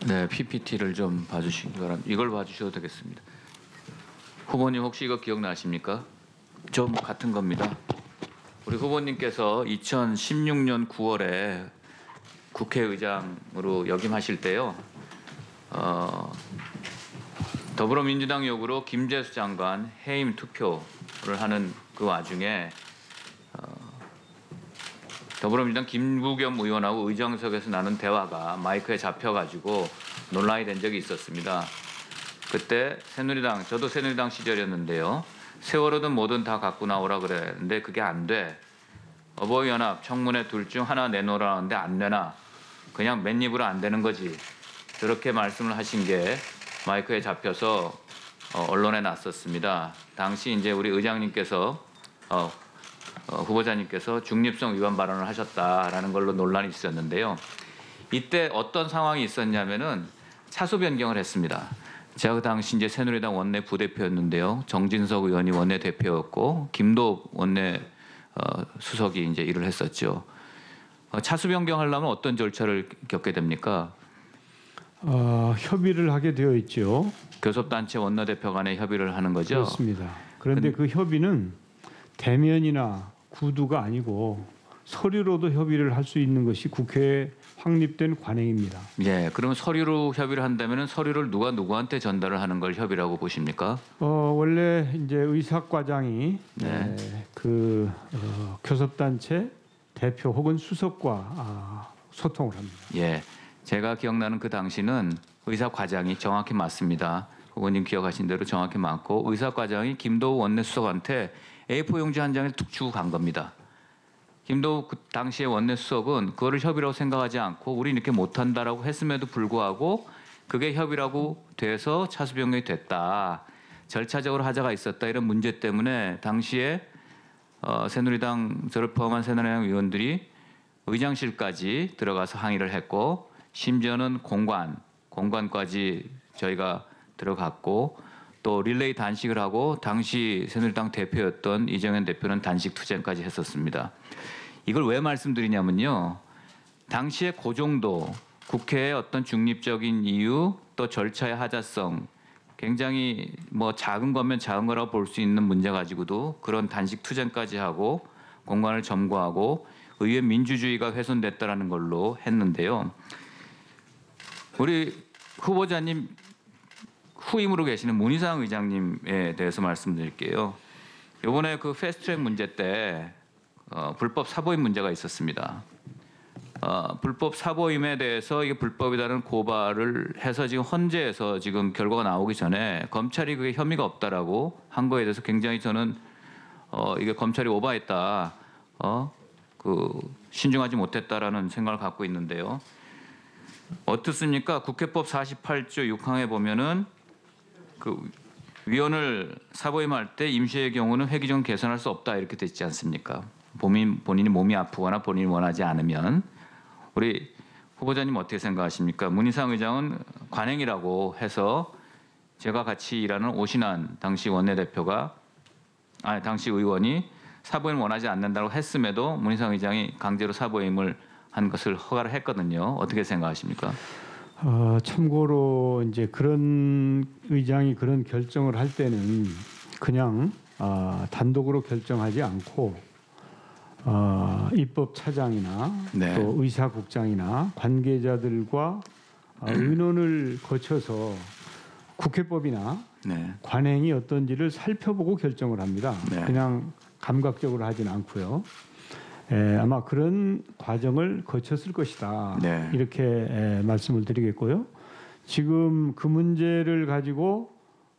네, PPT를 좀 봐주시기 바랍니다. 이걸 봐주셔도 되겠습니다. 후보님 혹시 이거 기억나십니까? 좀 같은 겁니다. 우리 후보님께서 2016년 9월에 국회의장으로 역임하실 때요. 더불어민주당 요구로 김재수 장관 해임 투표를 하는 그 와중에 더불어민주당 김부겸 의원하고 의장석에서 나눈 대화가 마이크에 잡혀가지고 논란이 된 적이 있었습니다. 그때 새누리당, 저도 새누리당 시절이었는데요. 세월호든 뭐든 다 갖고 나오라 그랬는데 그게 안 돼. 어버이연합, 청문회 둘 중 하나 내놓으라는데 안 내나. 그냥 맨입으로 안 되는 거지. 저렇게 말씀을 하신 게 마이크에 잡혀서 언론에 났었습니다. 당시 이제 우리 의장님께서 후보자님께서 중립성 위반 발언을 하셨다라는 걸로 논란이 있었는데요. 이때 어떤 상황이 있었냐면은 차수 변경을 했습니다. 제가 그 당시 이제 새누리당 원내 부대표였는데요. 정진석 의원이 원내 대표였고 김도읍 원내 수석이 이제 일을 했었죠. 차수 변경하려면 어떤 절차를 겪게 됩니까? 협의를 하게 되어 있죠. 교섭단체 원내대표 간에 협의를 하는 거죠? 그렇습니다. 그런데 그 협의는 대면이나 구두가 아니고 서류로도 협의를 할 수 있는 것이 국회에 확립된 관행입니다. 예, 그러면 서류로 협의를 한다면 서류를 누가 누구한테 전달을 하는 걸 협의라고 보십니까? 원래 이제 의사과장이 네. 교섭단체 대표 혹은 수석과 소통을 합니다. 예, 제가 기억나는 그 당시는 의사과장이 정확히 맞습니다. 후보님 기억하신 대로 정확히 맞고 의사과장이 김도우 원내수석한테 A4 용지 한 장을 툭 주고 간 겁니다. 김도우 그 당시의 원내수석은 그거를 협의라고 생각하지 않고 우리는 이렇게 못한다라고 했음에도 불구하고 그게 협의라고 돼서 차수 변경이 됐다. 절차적으로 하자가 있었다. 이런 문제 때문에 당시에 새누리당 저를 포함한 새누리당 의원들이 의장실까지 들어가서 항의를 했고 심지어는 공관까지 저희가 들어갔고 또 릴레이 단식을 하고 당시 새누리당 대표였던 이정현 대표는 단식 투쟁까지 했었습니다. 이걸 왜 말씀드리냐면요. 당시에 그 정도 국회의 어떤 중립적인 이유 또 절차의 하자성 굉장히 뭐 작은 거면 작은 거라고 볼 수 있는 문제 가지고도 그런 단식 투쟁까지 하고 공관을 점거하고 의회 민주주의가 훼손됐다라는 걸로 했는데요. 우리 후보자님 후임으로 계시는 문희상 의장님에 대해서 말씀드릴게요. 이번에 그 패스트트랙 문제 때 불법 사보임 문제가 있었습니다. 불법 사보임에 대해서 이게 불법이라는 고발을 해서 지금 헌재에서 지금 결과가 나오기 전에 검찰이 그게 혐의가 없다라고 한 거에 대해서 굉장히 저는 이게 검찰이 오바했다, 신중하지 못했다라는 생각을 갖고 있는데요. 어떻습니까? 국회법 48조 6항에 보면은 그 위원을 사보임할 때 임시의 경우는 회기 전 개선할 수 없다 이렇게 돼 있지 않습니까? 본인이 몸이 아프거나 본인이 원하지 않으면 우리 후보자님 어떻게 생각하십니까? 문희상 의장은 관행이라고 해서 제가 같이 일하는 오신환 당시 원내대표가 당시 의원이 사보임을 원하지 않는다고 했음에도 문희상 의장이 강제로 사보임을 한 것을 허가를 했거든요. 어떻게 생각하십니까? 참고로 이제 그런 의장이 그런 결정을 할 때는 그냥 단독으로 결정하지 않고 입법차장이나 네. 또 의사국장이나 관계자들과 의논을 거쳐서 국회법이나 네. 관행이 어떤지를 살펴보고 결정을 합니다. 네. 그냥 감각적으로 하진 않고요. 아마 그런 과정을 거쳤을 것이다. 네. 이렇게 말씀을 드리겠고요. 지금 그 문제를 가지고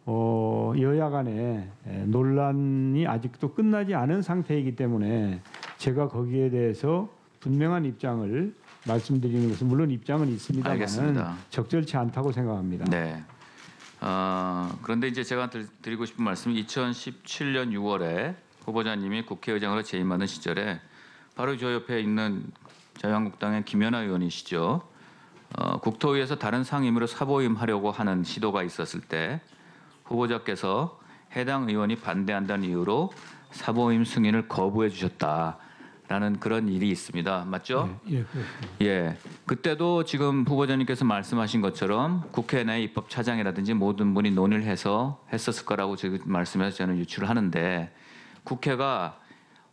여야 간에 논란이 아직도 끝나지 않은 상태이기 때문에 제가 거기에 대해서 분명한 입장을 말씀드리는 것은 물론 입장은 있습니다만은 적절치 않다고 생각합니다. 네. 그런데 이제 제가 드리고 싶은 말씀은 2017년 6월에 후보자님이 국회의장으로 재임하는 시절에 바로 저 옆에 있는 자유한국당의 김연아 의원이시죠. 국토위에서 다른 상임위로 사보임하려고 하는 시도가 있었을 때 후보자께서 해당 의원이 반대한다는 이유로 사보임 승인을 거부해 주셨다. 라는 그런 일이 있습니다. 맞죠? 예, 그렇습니다. 예. 그때도 지금 후보자님께서 말씀하신 것처럼 국회 내 입법차장이라든지 모든 분이 논의를 해서 했었을 거라고 지금 말씀해서 저는 유추를 하는데 국회가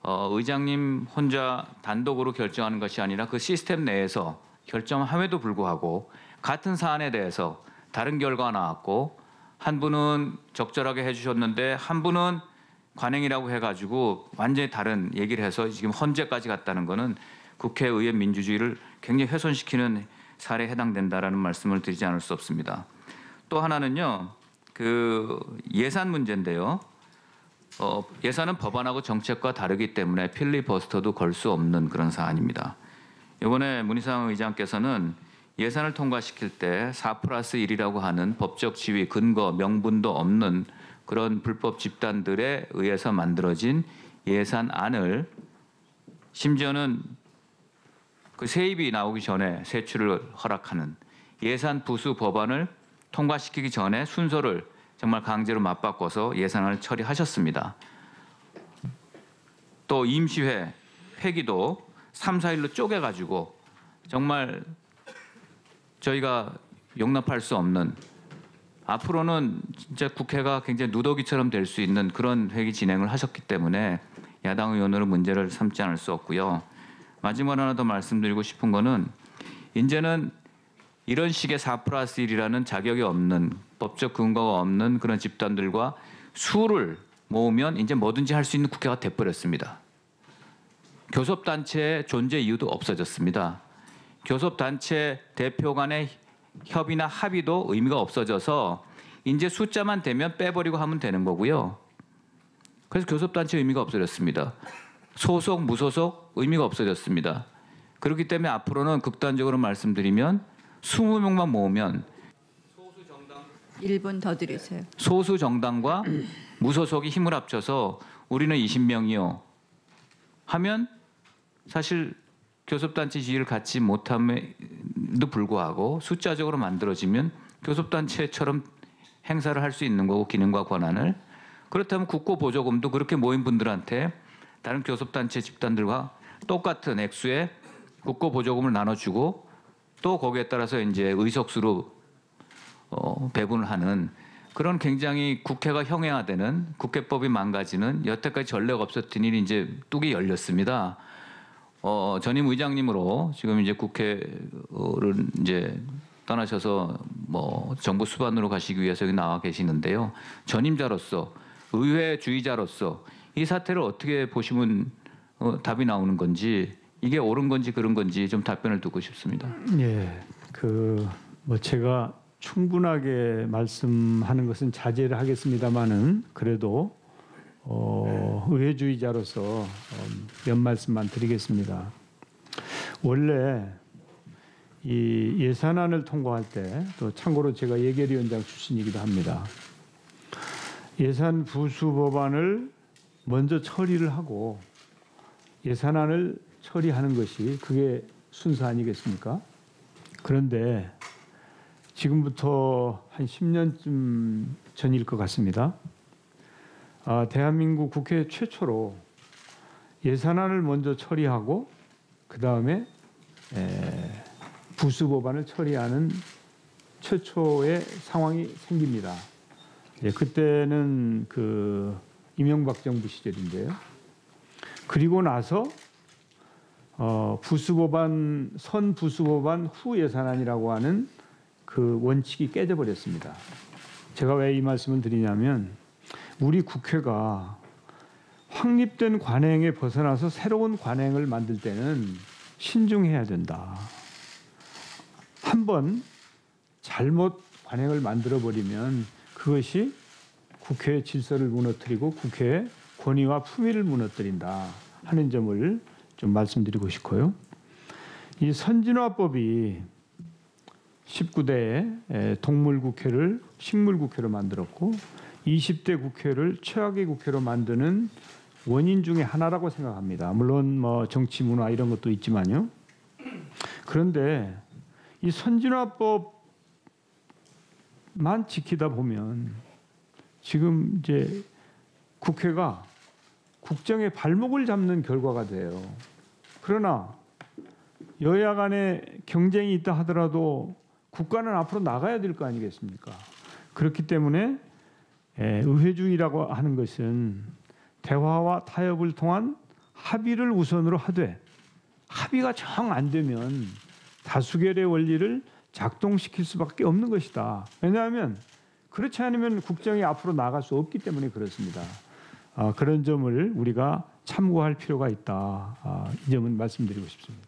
의장님 혼자 단독으로 결정하는 것이 아니라 그 시스템 내에서 결정함에도 불구하고 같은 사안에 대해서 다른 결과가 나왔고 한 분은 적절하게 해주셨는데 한 분은 관행이라고 해가지고 완전히 다른 얘기를 해서 지금 헌재까지 갔다는 것은 국회의회 민주주의를 굉장히 훼손시키는 사례에 해당된다라는 말씀을 드리지 않을 수 없습니다. 또 하나는요, 그 예산 문제인데요. 예산은 법안하고 정책과 다르기 때문에 필리버스터도 걸 수 없는 그런 사안입니다. 이번에 문희상 의장께서는 예산을 통과시킬 때 4+1이라고 하는 법적 지위, 근거, 명분도 없는 그런 불법 집단들에 의해서 만들어진 예산안을 심지어는 그 세입이 나오기 전에 세출을 허락하는 예산 부수 법안을 통과시키기 전에 순서를 정말 강제로 맞바꿔서 예산안을 처리하셨습니다. 또 임시회 회기도 3, 4일로 쪼개가지고 정말 저희가 용납할 수 없는 앞으로는 진짜 국회가 굉장히 누더기처럼 될 수 있는 그런 회기 진행을 하셨기 때문에 야당 의원으로 문제를 삼지 않을 수 없고요. 마지막으로 하나 더 말씀드리고 싶은 거는 이제는 이런 식의 4+1이라는 자격이 없는 법적 근거가 없는 그런 집단들과 수를 모으면 이제 뭐든지 할 수 있는 국회가 돼버렸습니다. 교섭단체의 존재 이유도 없어졌습니다. 교섭단체 대표 간의 협의나 합의도 의미가 없어져서 이제 숫자만 되면 빼버리고 하면 되는 거고요. 그래서 교섭단체 의미가 없어졌습니다. 소속, 무소속 의미가 없어졌습니다. 그렇기 때문에 앞으로는 극단적으로 말씀드리면 20명만 모으면 1분 더 드리세요. 소수 정당과 무소속이 힘을 합쳐서 우리는 20명이요 하면 사실 교섭단체 지위를 갖지 못함에도 불구하고 숫자적으로 만들어지면 교섭단체처럼 행사를 할 수 있는 거고 기능과 권한을 그렇다면 국고보조금도 그렇게 모인 분들한테 다른 교섭단체 집단들과 똑같은 액수의 국고보조금을 나눠주고 또 거기에 따라서 이제 의석수로 배분을 하는 그런 굉장히 국회가 형해화되는 국회법이 망가지는 여태까지 전례가 없었던 일이 이제 뚝이 열렸습니다. 전임 의장님으로 지금 이제 국회를 이제 떠나셔서 뭐 정부 수반으로 가시기 위해서 여기 나와 계시는데요. 전임자로서 의회주의자로서 이 사태를 어떻게 보시면 답이 나오는 건지 이게 옳은 건지 그런 건지 좀 답변을 듣고 싶습니다. 예, 뭐 제가 충분하게 말씀하는 것은 자제를 하겠습니다만은 그래도 의회주의자로서 몇 말씀만 드리겠습니다. 원래 이 예산안을 통과할 때 또 참고로 제가 예결위원장 출신이기도 합니다. 예산 부수 법안을 먼저 처리를 하고 예산안을 처리하는 것이 그게 순서 아니겠습니까? 그런데 지금부터 한 10년쯤 전일 것 같습니다. 대한민국 국회 최초로 예산안을 먼저 처리하고 그 다음에 부수 법안을 처리하는 최초의 상황이 생깁니다. 그때는 그 이명박 정부 시절인데요. 그리고 나서 부수법안, 선부수법안 후 예산안이라고 하는 그 원칙이 깨져 버렸습니다. 제가 왜 이 말씀을 드리냐면 우리 국회가 확립된 관행에 벗어나서 새로운 관행을 만들 때는 신중해야 된다. 한번 잘못 관행을 만들어 버리면 그것이 국회의 질서를 무너뜨리고 국회의 권위와 품위를 무너뜨린다 하는 점을 좀 말씀드리고 싶고요. 이 선진화법이 19대에 동물국회를 식물국회로 만들었고 20대 국회를 최악의 국회로 만드는 원인 중에 하나라고 생각합니다. 물론 뭐 정치 문화 이런 것도 있지만요. 그런데 이 선진화법만 지키다 보면 지금 이제 국회가 국정의 발목을 잡는 결과가 돼요. 그러나 여야 간에 경쟁이 있다 하더라도 국가는 앞으로 나가야 될 거 아니겠습니까? 그렇기 때문에 의회주의라고 하는 것은 대화와 타협을 통한 합의를 우선으로 하되 합의가 정 안 되면 다수결의 원리를 작동시킬 수밖에 없는 것이다. 왜냐하면 그렇지 않으면 국정이 앞으로 나갈 수 없기 때문에 그렇습니다. 그런 점을 우리가 참고할 필요가 있다. 이 점은 말씀드리고 싶습니다.